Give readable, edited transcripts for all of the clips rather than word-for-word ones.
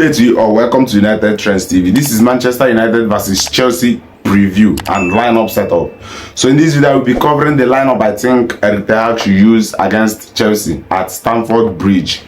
day to you all. Welcome to United Trends TV. This is Manchester United versus Chelsea preview and lineup setup. So in this video, we'll be covering the lineup I think Erik should use against Chelsea at Stamford Bridge.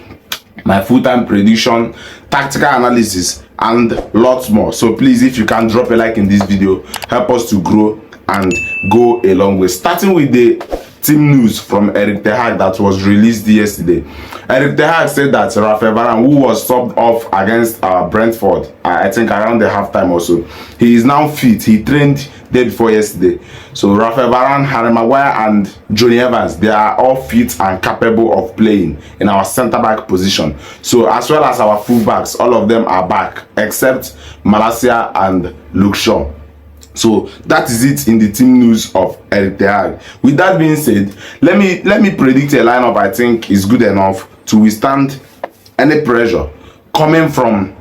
My full-time prediction, tactical analysis, and lots more. So please, if you can drop a like in this video, help us to grow and go a long way. Starting with the team news from Erik that was released yesterday. Erik said that Rafael Varane, who was subbed off against Brentford, I think around the halftime or so, he is now fit. He trained day before yesterday. So Rafael Varane, Harry Maguire, and Jonny Evans, they are all fit and capable of playing in our centre-back position. So as well as our full-backs, all of them are back except Malacia and Luke Shaw. So that is it in the team news of Erik. With that being said, let me predict a lineup I think is good enough to withstand any pressure coming from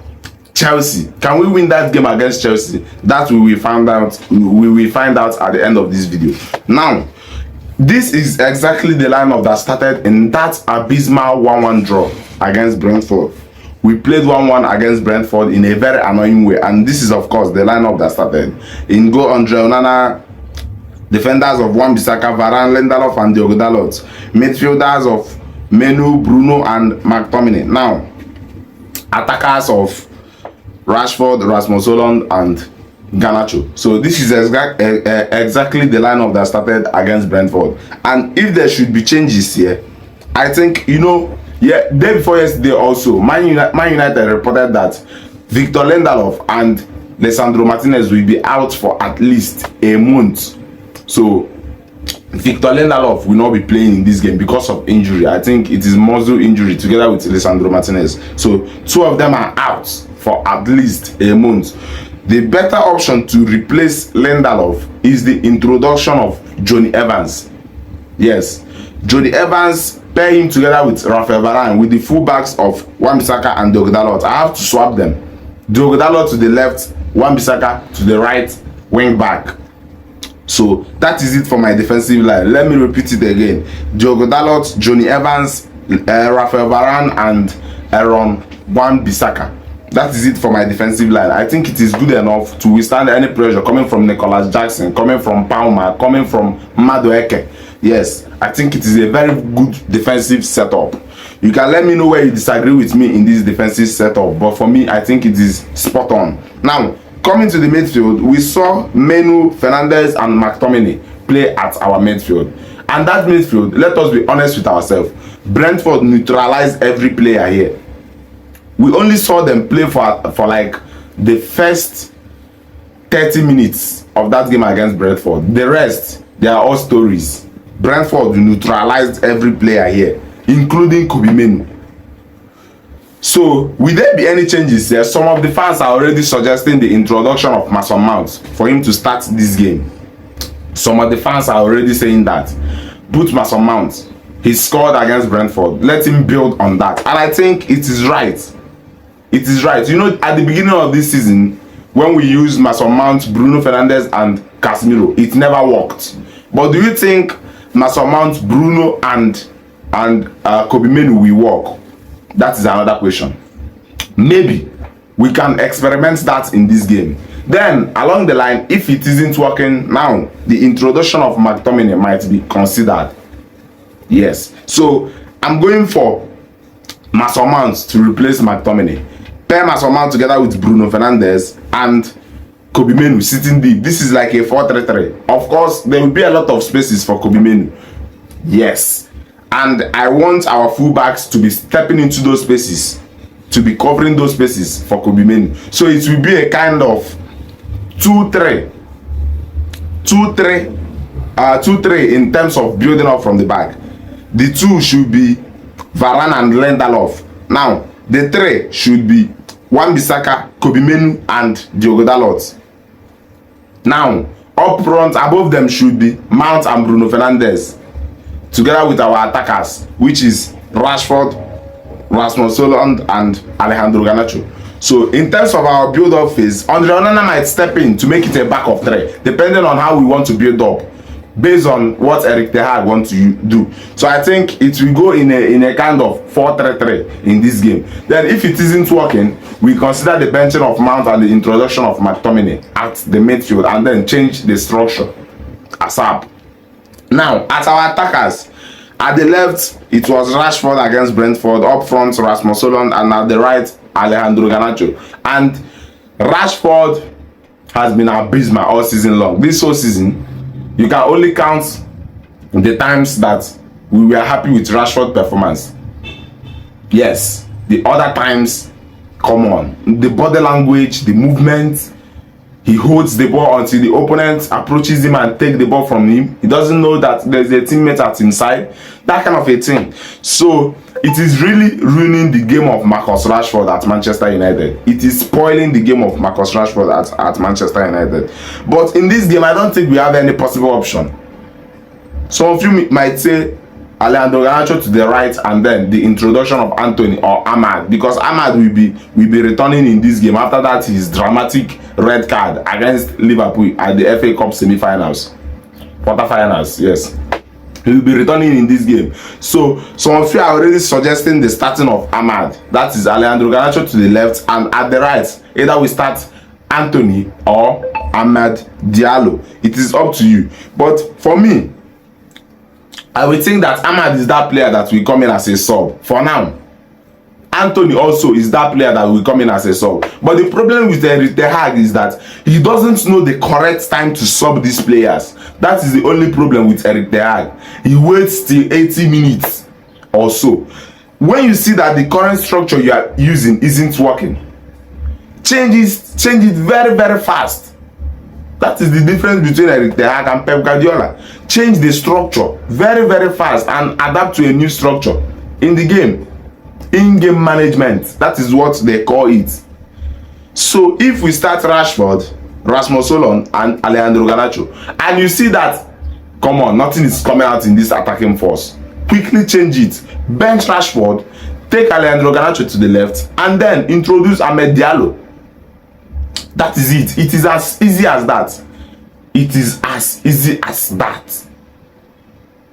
Chelsea. Can we win that game against Chelsea? That we will find out. We will find out at the end of this video. Now, this is exactly the lineup that started in that abysmal 1-1 draw against Brentford. We played 1-1 against Brentford in a very annoying way, and this is of course the lineup that started. In goal, Andre Onana, defenders of Wan-Bissaka, Varane, Lindelof, and Diogo Dalot. Midfielders of mianoo, Bruno, and McTominay. Now, attackers of Rashford, Rasmus, Højlund, and Iheanacho. So this is exactly the lineup that started against Brentford. And if there should be changes here, I think, yeah, day before yesterday also, Man United reported that Victor Lindelof and Lisandro Martinez will be out for at least a month. So Victor Lindelof will not be playing in this game because of injury. I think it is muscle injury together with Lisandro Martinez. So two of them are out for at least a month. The better option to replace Lindelof is the introduction of Jonny Evans. Yes, Jonny Evans, pair him together with Rafael Varane with the fullbacks of Wan-Bissaka and Diogo Dalot. I have to swap them. Diogo Dalot to the left, Wan-Bissaka to the right wing back. So that is it for my defensive line. Let me repeat it again. Diogo Dalot, Jonny Evans, Rafael Varane, and Aaron Wan-Bissaka. That is it for my defensive line. I think it is good enough to withstand any pressure coming from Nicholas Jackson, coming from Palmer, coming from Madueke. Yes, I think it is a very good defensive setup. You can let me know where you disagree with me in this defensive setup, but for me, I think it is spot on. Now, coming to the midfield, we saw mianoo, Fernandes, and McTominay play at our midfield. And that midfield, let us be honest with ourselves, Brentford neutralized every player here. We only saw them play for like the first 30 minutes of that game against Brentford. The rest, they are all stories. Brentford neutralized every player here, including Kobbie. So, will there be any changes here? Some of the fans are already suggesting the introduction of Mason Mount for him to start this game. Some of the fans are already saying that. Put Mason Mount. He scored against Brentford. Let him build on that. And I think it is right. It is right. At the beginning of this season, when we used Mason Mount, Bruno Fernandes, and Casemiro, it never worked. But do you think Mason Mount, Bruno, and Kobbie will work? That is another question. Maybe we can experiment that in this game. Then along the line, if it isn't working now, the introduction of McTominay might be considered. Yes. So I'm going for Mason Mount to replace McTominay. Pair Mason Mount together with Bruno Fernandes and Kobbie sitting deep. This is like a 4-3-3. Of course, there will be a lot of spaces for Kobbie. Yes. And I want our fullbacks to be stepping into those spaces, to be covering those spaces for Kobbie. So it will be a kind of 2-3 in terms of building up from the back. The two should be Varane and Lindelof. Now, the three should be Wan-Bissaka, Kobbie, and Diogo Dalot. Now, up front, above them should be Mount and Bruno Fernandes, together with our attackers, which is Rashford, Rasmus, Højlund, and Iheanacho. So, in terms of our build-up phase, Andre Onana might step in to make it a back of three, depending on how we want to build up. based on what Erik ten Hag wants to do. So I think it will go in a kind of 4-3-3 in this game. Then if it isn't working, we consider the benching of Mount and the introduction of McTominay at the midfield, and then change the structure ASAP. Now at our attackers, at the left it was Rashford against Brentford, up front Rasmus Højlund, and at the right Alejandro Garnacho. And Rashford has been abysmal all season long. This whole season, you can only count the times that we were happy with Rashford's performance. Yes, the other times, come on, the body language, the movement, he holds the ball until the opponent approaches him and take the ball from him. He doesn't know that there's a teammate at his side, that kind of a thing. So it is really ruining the game of Marcus Rashford at Manchester United. It is spoiling the game of Marcus Rashford at Manchester United. But in this game, I don't think we have any possible option. Some of you might say Alejandro Garnacho to the right, and then the introduction of Anthony or Ahmad, because Ahmad will be returning in this game after that his dramatic red card against Liverpool at the FA Cup semi-finals, quarter-finals. Yes, he will be returning in this game. So some of you are already suggesting the starting of Ahmad. That is Alejandro Garnacho to the left, and at the right either we start Anthony or Ahmad Diallo. It is up to you. But for me, I would think that Ahmad is that player that will come in as a sub for now. Anthony also is that player that will come in as a sub. But the problem with Erik ten Hag is that he doesn't know the correct time to sub these players. That is the only problem with Erik ten Hag. He waits till 80 minutes or so. When you see that the current structure you are using isn't working, change it very, very fast. That is the difference between Erik ten Hag and Pep Guardiola. Change the structure very, very fast and adapt to a new structure in the game. In-game management, that is what they call it. So if we start Rashford, Rasmus Højlund, and Alejandro Garnacho, and you see that, come on, nothing is coming out in this attacking force, quickly change it. Bench Rashford, take Alejandro Garnacho to the left, and then introduce Ahmed Diallo. That is it. It is as easy as that. It is as easy as that.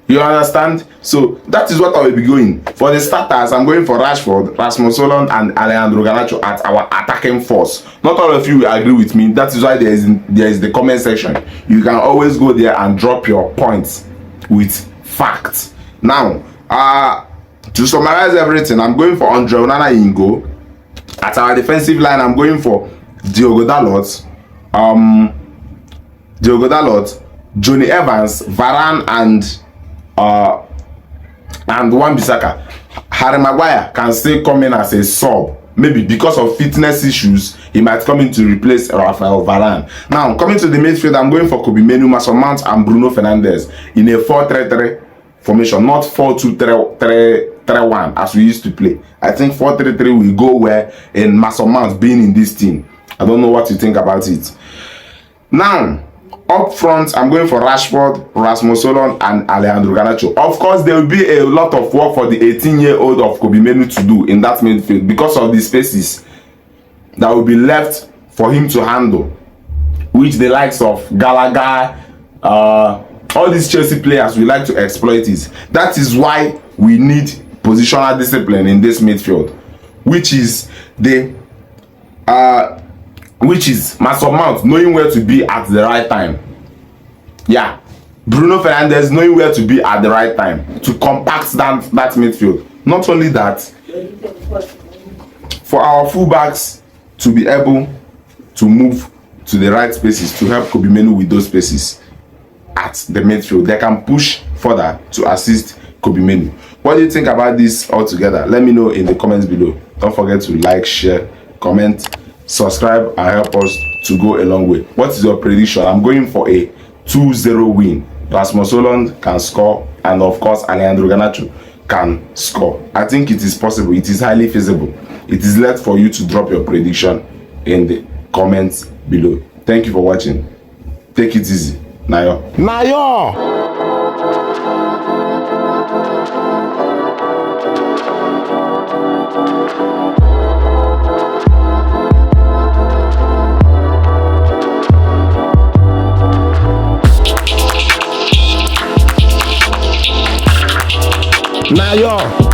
You understand? So that is what I will be going for. The starters, I'm going for Rashford, Rasmus Højlund, and Alejandro Garnacho at our attacking force. Not all of you will agree with me. That is why there is the comment section. You can always go there and drop your points with facts. Now, to summarize everything, I'm going for Andre Onana in goal. At our defensive line, I'm going for Diogo Dalot, Johnny Evans, Varane, and Wan-Bissaka. Harry Maguire can still come in as a sub. Maybe because of fitness issues, he might come in to replace Rafael Varane. Now, coming to the midfield, I'm going for Kobbie, Mason Mount, and Bruno Fernandes in a 4-3-3 formation, not 4-2-3-1 as we used to play. I think 4-3-3 will go well in Mason Mount being in this team. I don't know what you think about it. Now, up front, I'm going for Rashford, Rasmus Højlund, and Alejandro Garnacho. Of course, there will be a lot of work for the 18-year-old of Kobbie Mainoo to do in that midfield because of the spaces that will be left for him to handle, which the likes of Gallagher, all these Chelsea players will like to exploit it. That is why we need positional discipline in this midfield, which is Mason Mount knowing where to be at the right time. Yeah, Bruno Fernandes knowing where to be at the right time to compact that midfield. Not only that, for our fullbacks to be able to move to the right spaces to help Kobbie Mainoo with those spaces at the midfield. They can push further to assist Kobbie Mainoo. What do you think about this altogether? Let me know in the comments below. Don't forget to like, share, comment, subscribe, and help us to go a long way. What is your prediction? I'm going for a 2-0 win. Rasmus Højlund can score, and of course Alejandro Garnacho can score. I think it is possible. It is highly feasible. It is left for you to drop your prediction in the comments below. Thank you for watching. Take it easy. Nayo. Now, y'all.